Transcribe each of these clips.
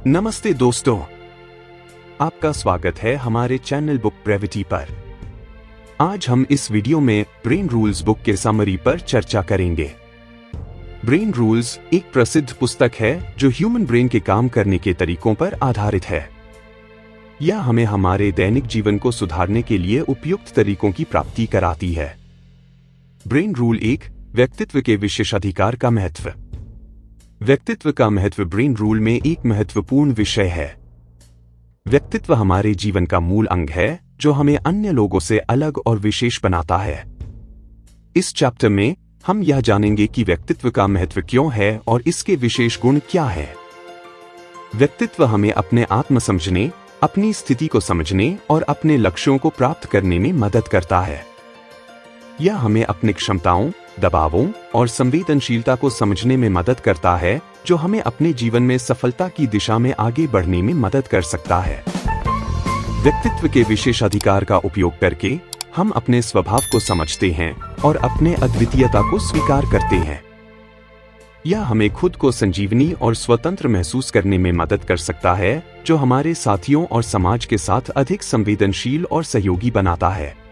नमस्ते दोस्तों, आपका स्वागत है हमारे चैनल बुक ब्रेविटी पर। आज हम इस वीडियो में ब्रेन रूल्स बुक के समरी पर चर्चा करेंगे। ब्रेन रूल्स एक प्रसिद्ध पुस्तक है जो ह्यूमन ब्रेन के काम करने के तरीकों पर आधारित है। यह हमें हमारे दैनिक जीवन को सुधारने के लिए उपयुक्त तरीकों की प्राप्ति कराती है। ब्रेन रूल 1, व्यक्तित्व के विशेषाधिकार का महत्व। व्यक्तित्व का महत्व ब्रेन रूल में एक महत्वपूर्ण विषय है। व्यक्तित्व हमारे जीवन का मूल अंग है जो हमें अन्य लोगों से अलग और विशेष बनाता है। इस चैप्टर में हम यह जानेंगे कि व्यक्तित्व का महत्व क्यों है और इसके विशेष गुण क्या हैं। व्यक्तित्व हमें अपने आत्म समझने, अपनी स्थिति को समझने और अपने लक्ष्यों को प्राप्त करने में मदद करता है। यह हमें अपनी क्षमताओं, दबावों और संवेदनशीलता को समझने में मदद करता है जो हमें अपने जीवन में सफलता की दिशा में आगे बढ़ने में मदद कर सकता है। व्यक्तित्व के विशेषाधिकार का उपयोग करके हम अपने स्वभाव को समझते हैं और अपने अद्वितीयता को स्वीकार करते हैं। यह हमें खुद को संजीवनी और स्वतंत्र महसूस करने में मदद कर सकता है जो हमारे साथियों और समाज के साथ अधिक संवेदनशील और सहयोगी बनाता है।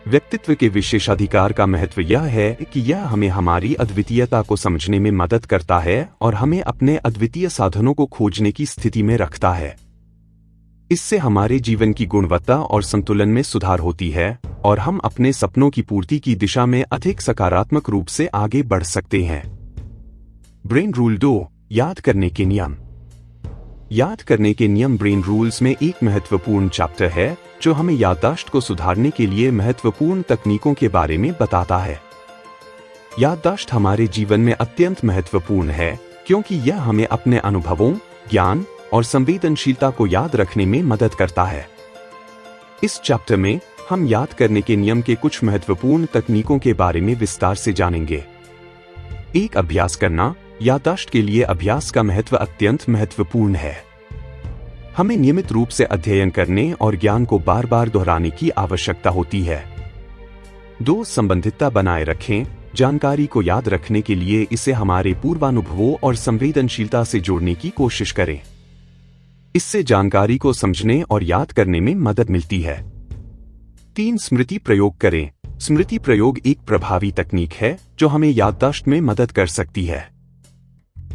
व्यक्तित्व के विशेषाधिकार का महत्व यह है कि यह हमें हमारी अद्वितीयता को समझने में मदद करता है और हमें अपने अद्वितीय साधनों को खोजने की स्थिति में रखता है। इससे हमारे जीवन की गुणवत्ता और संतुलन में सुधार होती है और हम अपने सपनों की पूर्ति की दिशा में अधिक सकारात्मक रूप से आगे बढ़ सकते हैं। ब्रेन रूल 2, याद करने के नियम। याद करने के नियम ब्रेन रूल्स में एक महत्वपूर्ण चैप्टर है जो हमें याददाश्त को सुधारने के लिए महत्वपूर्ण तकनीकों के बारे में बताता है। याददाश्त हमारे जीवन में अत्यंत महत्वपूर्ण है क्योंकि यह हमें अपने अनुभवों, ज्ञान और संवेदनशीलता को याद रखने में मदद करता है। इस चैप्टर में हम याद करने के नियम के कुछ महत्वपूर्ण तकनीकों के बारे में विस्तार से जानेंगे। एक, अभ्यास करना। याददाश्त के लिए अभ्यास का महत्व अत्यंत महत्वपूर्ण है। हमें नियमित रूप से अध्ययन करने और ज्ञान को बार बार दोहराने की आवश्यकता होती है। 2, संबंधितता बनाए रखें। जानकारी को याद रखने के लिए इसे हमारे पूर्वानुभवों और संवेदनशीलता से जोड़ने की कोशिश करें। इससे जानकारी को समझने और याद करने में मदद मिलती है। 3, स्मृति प्रयोग करें। स्मृति प्रयोग एक प्रभावी तकनीक है जो हमें याददाश्त में मदद कर सकती है।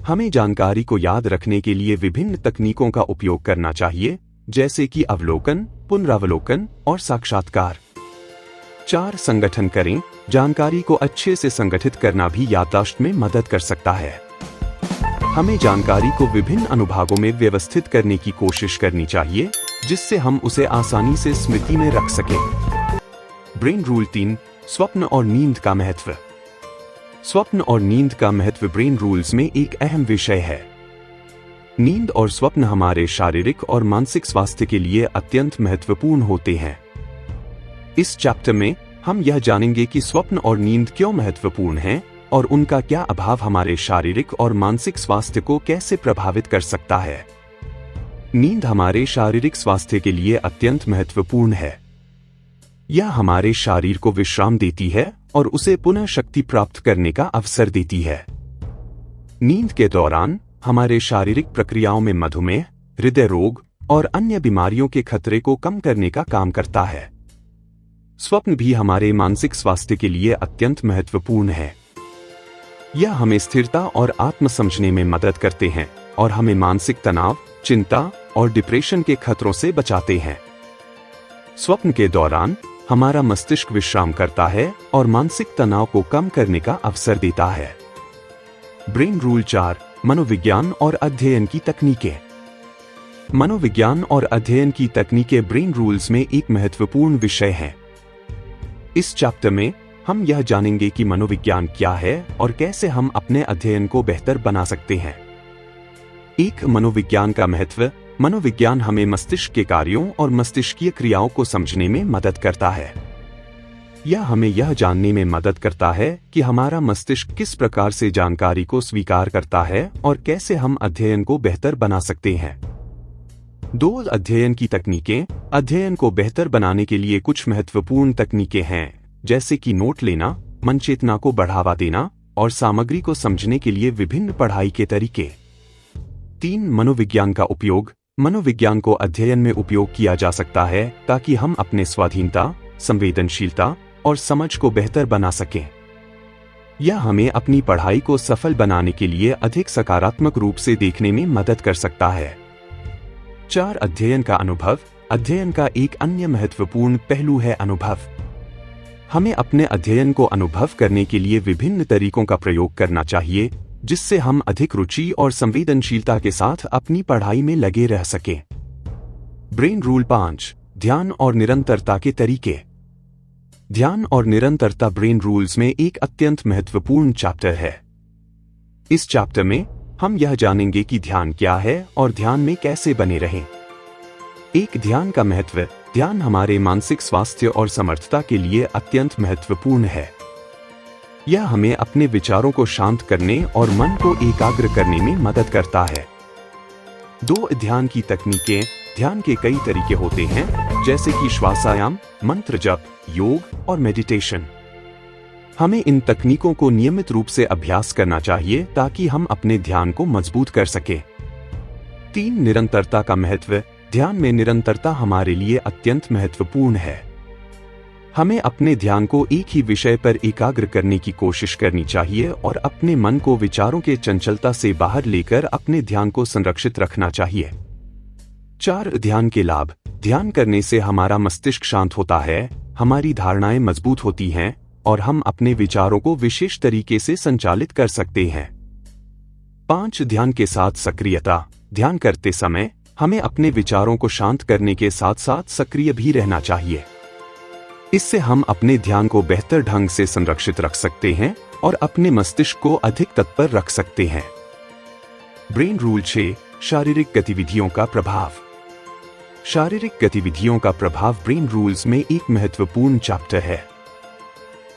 हमें जानकारी को याद रखने के लिए विभिन्न तकनीकों का उपयोग करना चाहिए, जैसे कि अवलोकन, पुनरावलोकन और साक्षात्कार। 4, संगठन करें। जानकारी को अच्छे से संगठित करना भी याददाश्त में मदद कर सकता है। हमें जानकारी को विभिन्न अनुभागों में व्यवस्थित करने की कोशिश करनी चाहिए, जिससे हम उसे आसानी से स्मृति में रख सकें। ब्रेन रूल 3, स्वप्न और नींद का महत्व। स्वप्न और नींद का महत्व ब्रेन रूल्स में एक अहम विषय है। नींद और स्वप्न हमारे शारीरिक और मानसिक स्वास्थ्य के लिए अत्यंत महत्वपूर्ण होते हैं। इस चैप्टर में हम यह जानेंगे कि स्वप्न और नींद क्यों महत्वपूर्ण हैं और उनका क्या अभाव हमारे शारीरिक और मानसिक स्वास्थ्य को कैसे प्रभावित कर सकता है। नींद हमारे शारीरिक स्वास्थ्य के लिए अत्यंत महत्वपूर्ण है। यह हमारे शरीर को विश्राम देती है और उसे पुनः शक्ति प्राप्त करने का अवसर देती है। नींद के दौरान हमारे शारीरिक प्रक्रियाओं में मधुमेह, हृदय रोग और अन्य बीमारियों के खतरे को कम करने का काम करता है। स्वप्न भी हमारे मानसिक स्वास्थ्य के लिए अत्यंत महत्वपूर्ण है। यह हमें स्थिरता और आत्म समझने में मदद करते हैं और हमें मानसिक तनाव, चिंता और डिप्रेशन के खतरों से बचाते हैं। स्वप्न के दौरान हमारा मस्तिष्क विश्राम करता है और मानसिक तनाव को कम करने का अवसर देता है। ब्रेन रूल 4, मनोविज्ञान और अध्ययन की तकनीकें। मनोविज्ञान और अध्ययन की तकनीकें ब्रेन रूल्स में एक महत्वपूर्ण विषय हैं। इस चैप्टर में हम यह जानेंगे कि मनोविज्ञान क्या है और कैसे हम अपने अध्ययन को बेहतर बना सकते हैं। एक, मनोविज्ञान का महत्व। मनोविज्ञान हमें मस्तिष्क के कार्यों और मस्तिष्कीय क्रियाओं को समझने में मदद करता है। यह हमें यह जानने में मदद करता है कि हमारा मस्तिष्क किस प्रकार से जानकारी को स्वीकार करता है और कैसे हम अध्ययन को बेहतर बना सकते हैं। 2, अध्ययन की तकनीकें। अध्ययन को बेहतर बनाने के लिए कुछ महत्वपूर्ण तकनीकें हैं, जैसे कि नोट लेना, मन चेतना को बढ़ावा देना और सामग्री को समझने के लिए विभिन्न पढ़ाई के तरीके। 3 मनोविज्ञान का उपयोग। मनोविज्ञान को अध्ययन में उपयोग किया जा सकता है ताकि हम अपने स्वाधीनता, संवेदनशीलता और समझ को बेहतर बना सकें। यह हमें अपनी पढ़ाई को सफल बनाने के लिए अधिक सकारात्मक रूप से देखने में मदद कर सकता है। 4 अध्ययन का अनुभव। अध्ययन का एक अन्य महत्वपूर्ण पहलू है अनुभव। हमें अपने अध्ययन को अनुभव करने के लिए विभिन्न तरीकों का प्रयोग करना चाहिए, जिससे हम अधिक रुचि और संवेदनशीलता के साथ अपनी पढ़ाई में लगे रह सकें। ब्रेन रूल 5, ध्यान और निरंतरता के तरीके। ध्यान और निरंतरता ब्रेन रूल्स में एक अत्यंत महत्वपूर्ण चैप्टर है। इस चैप्टर में हम यह जानेंगे कि ध्यान क्या है और ध्यान में कैसे बने रहें। एक ध्यान का महत्व। ध्यान हमारे मानसिक स्वास्थ्य और समर्थता के लिए अत्यंत महत्वपूर्ण है। यह हमें अपने विचारों को शांत करने और मन को एकाग्र करने में मदद करता है। 2 ध्यान की तकनीकें। ध्यान के कई तरीके होते हैं, जैसे कि श्वासायाम, मंत्र जप, योग और मेडिटेशन। हमें इन तकनीकों को नियमित रूप से अभ्यास करना चाहिए ताकि हम अपने ध्यान को मजबूत कर सकें। 3 निरंतरता का महत्व। ध्यान में निरंतरता हमारे लिए अत्यंत महत्वपूर्ण है। हमें अपने ध्यान को एक ही विषय पर एकाग्र करने की कोशिश करनी चाहिए और अपने मन को विचारों के चंचलता से बाहर लेकर अपने ध्यान को संरक्षित रखना चाहिए। 4 ध्यान के लाभ। ध्यान करने से हमारा मस्तिष्क शांत होता है, हमारी धारणाएं मजबूत होती हैं और हम अपने विचारों को विशेष तरीके से संचालित कर सकते हैं। 5 ध्यान के साथ सक्रियता। ध्यान करते समय हमें अपने विचारों को शांत करने के साथ साथ सक्रिय भी रहना चाहिए। इससे हम अपने ध्यान को बेहतर ढंग से संरक्षित रख सकते हैं और अपने मस्तिष्क को अधिक तत्पर रख सकते हैं। ब्रेन रूल 6, शारीरिक गतिविधियों का प्रभाव। शारीरिक गतिविधियों का प्रभाव ब्रेन रूल्स में एक महत्वपूर्ण चैप्टर है।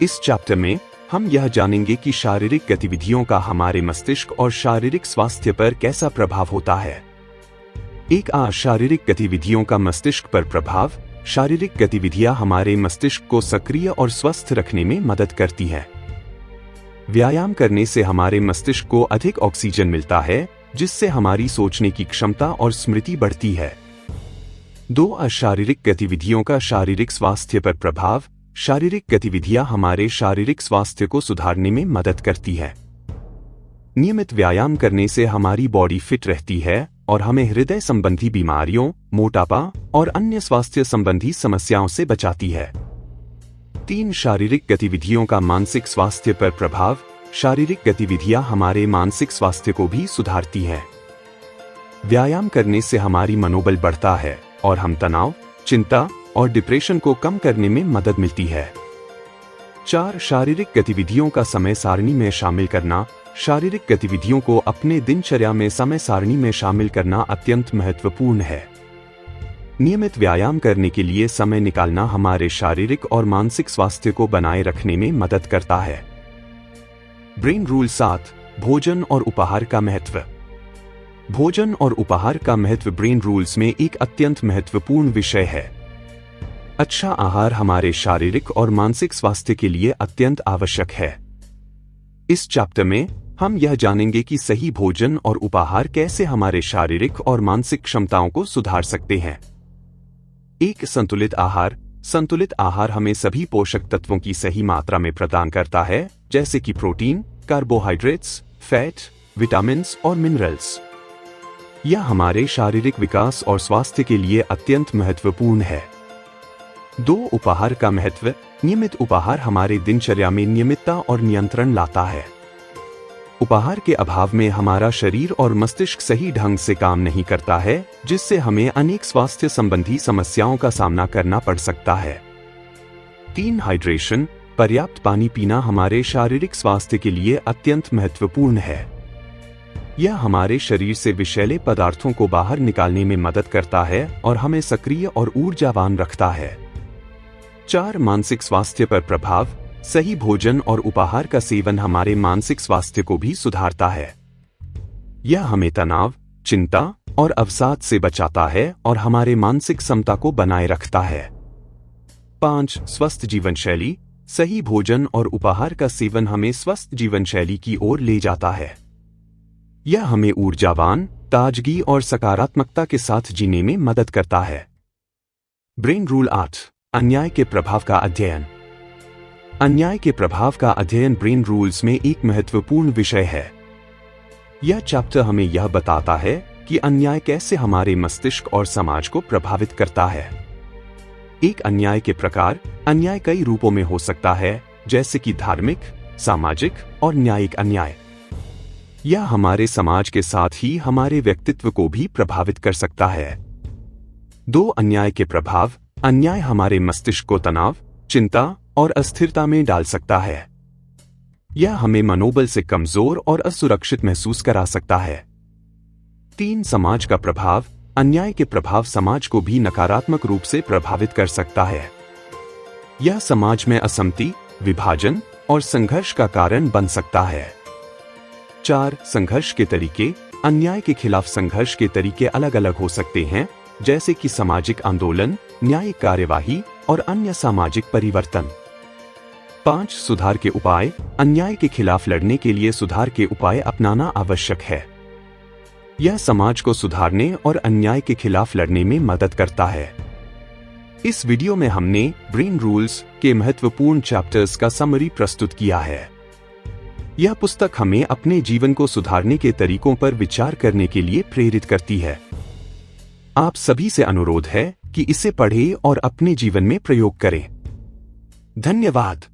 इस चैप्टर में हम यह जानेंगे कि शारीरिक गतिविधियों का हमारे मस्तिष्क और शारीरिक स्वास्थ्य पर कैसा प्रभाव होता है। शारीरिक गतिविधियों का मस्तिष्क पर प्रभाव। शारीरिक गतिविधियां हमारे मस्तिष्क को सक्रिय और स्वस्थ रखने में मदद करती हैं। व्यायाम करने से हमारे मस्तिष्क को अधिक ऑक्सीजन मिलता है, जिससे हमारी सोचने की क्षमता और स्मृति बढ़ती है। 2 अशारीरिक गतिविधियों का शारीरिक स्वास्थ्य पर प्रभाव। शारीरिक गतिविधियां हमारे शारीरिक स्वास्थ्य को सुधारने में मदद करती है। नियमित व्यायाम करने से हमारी बॉडी फिट रहती है और हमें हृदय संबंधी बीमारियों, मोटापा और अन्य स्वास्थ्य संबंधी समस्याओं से बचाती है। 3 शारीरिक गतिविधियों का मानसिक स्वास्थ्य पर प्रभाव। शारीरिक गतिविधियां हमारे मानसिक स्वास्थ्य को भी सुधारती हैं। व्यायाम करने से हमारी मनोबल बढ़ता है और हम तनाव, चिंता और डिप्रेशन को कम करने में मदद मिलती है। 4 शारीरिक गतिविधियों का समय सारणी में शामिल करना। शारीरिक गतिविधियों को अपने दिनचर्या में समय सारणी में शामिल करना अत्यंत महत्वपूर्ण है। नियमित व्यायाम करने के लिए समय निकालना हमारे शारीरिक और मानसिक स्वास्थ्य को बनाए रखने में मदद करता है। ब्रेन रूल 7, भोजन और उपहार का महत्व। भोजन और उपहार का महत्व ब्रेन रूल्स में एक अत्यंत महत्वपूर्ण विषय है। अच्छा आहार हमारे शारीरिक और मानसिक स्वास्थ्य के लिए अत्यंत आवश्यक है। इस चैप्टर में हम यह जानेंगे कि सही भोजन और उपहार कैसे हमारे शारीरिक और मानसिक क्षमताओं को सुधार सकते हैं। एक संतुलित आहार। संतुलित आहार हमें सभी पोषक तत्वों की सही मात्रा में प्रदान करता है, जैसे कि प्रोटीन, कार्बोहाइड्रेट्स, फैट, विटामिन्स और मिनरल्स। यह हमारे शारीरिक विकास और स्वास्थ्य के लिए अत्यंत महत्वपूर्ण है। 2 उपहार का महत्व। नियमित उपहार हमारे दिनचर्या में नियमितता और नियंत्रण लाता है। उपहार के अभाव में हमारा शरीर और मस्तिष्क सही ढंग से काम नहीं करता है, जिससे हमें अनेक स्वास्थ्य संबंधी समस्याओं का सामना करना पड़ सकता है। 3 हाइड्रेशन। पर्याप्त पानी पीना हमारे शारीरिक स्वास्थ्य के लिए अत्यंत महत्वपूर्ण है। यह हमारे शरीर से विषैले पदार्थों को बाहर निकालने में मदद करता है और हमें सक्रिय और ऊर्जावान रखता है। 4 मानसिक स्वास्थ्य पर प्रभाव। सही भोजन और उपहार का सेवन हमारे मानसिक स्वास्थ्य को भी सुधारता है। यह हमें तनाव, चिंता और अवसाद से बचाता है और हमारे मानसिक समता को बनाए रखता है। 5 स्वस्थ जीवन शैली। सही भोजन और उपहार का सेवन हमें स्वस्थ जीवन शैली की ओर ले जाता है। यह हमें ऊर्जावान, ताजगी और सकारात्मकता के साथ जीने में मदद करता है। ब्रेन रूल 8, अन्याय के प्रभाव का अध्ययन। अन्याय के प्रभाव का अध्ययन ब्रेन रूल्स में एक महत्वपूर्ण विषय है। यह चैप्टर हमें यह बताता है कि अन्याय कैसे हमारे मस्तिष्क और समाज को प्रभावित करता है। एक अन्याय के प्रकार। अन्याय कई रूपों में हो सकता है, जैसे कि धार्मिक, सामाजिक और न्यायिक अन्याय। यह हमारे समाज के साथ ही हमारे व्यक्तित्व को भी प्रभावित कर सकता है। 2 अन्याय के प्रभाव। अन्याय हमारे मस्तिष्क को तनाव, चिंता और अस्थिरता में डाल सकता है। यह हमें मनोबल से कमजोर और असुरक्षित महसूस करा सकता है। 3 समाज का प्रभाव। अन्याय के प्रभाव समाज को भी नकारात्मक रूप से प्रभावित कर सकता है। यह समाज में असमति, विभाजन और संघर्ष का कारण बन सकता है। 4 संघर्ष के तरीके। अन्याय के खिलाफ संघर्ष के तरीके अलग अलग हो सकते हैं, जैसे कि सामाजिक आंदोलन, न्यायिक कार्यवाही और अन्य सामाजिक परिवर्तन। 5 सुधार के उपाय। अन्याय के खिलाफ लड़ने के लिए सुधार के उपाय अपनाना आवश्यक है। यह समाज को सुधारने और अन्याय के खिलाफ लड़ने में मदद करता है। इस वीडियो में हमने ब्रेन रूल्स के महत्वपूर्ण चैप्टर्स का समरी प्रस्तुत किया है। यह पुस्तक हमें अपने जीवन को सुधारने के तरीकों पर विचार करने के लिए प्रेरित करती है। आप सभी से अनुरोध है कि इसे पढ़ें और अपने जीवन में प्रयोग करें। धन्यवाद।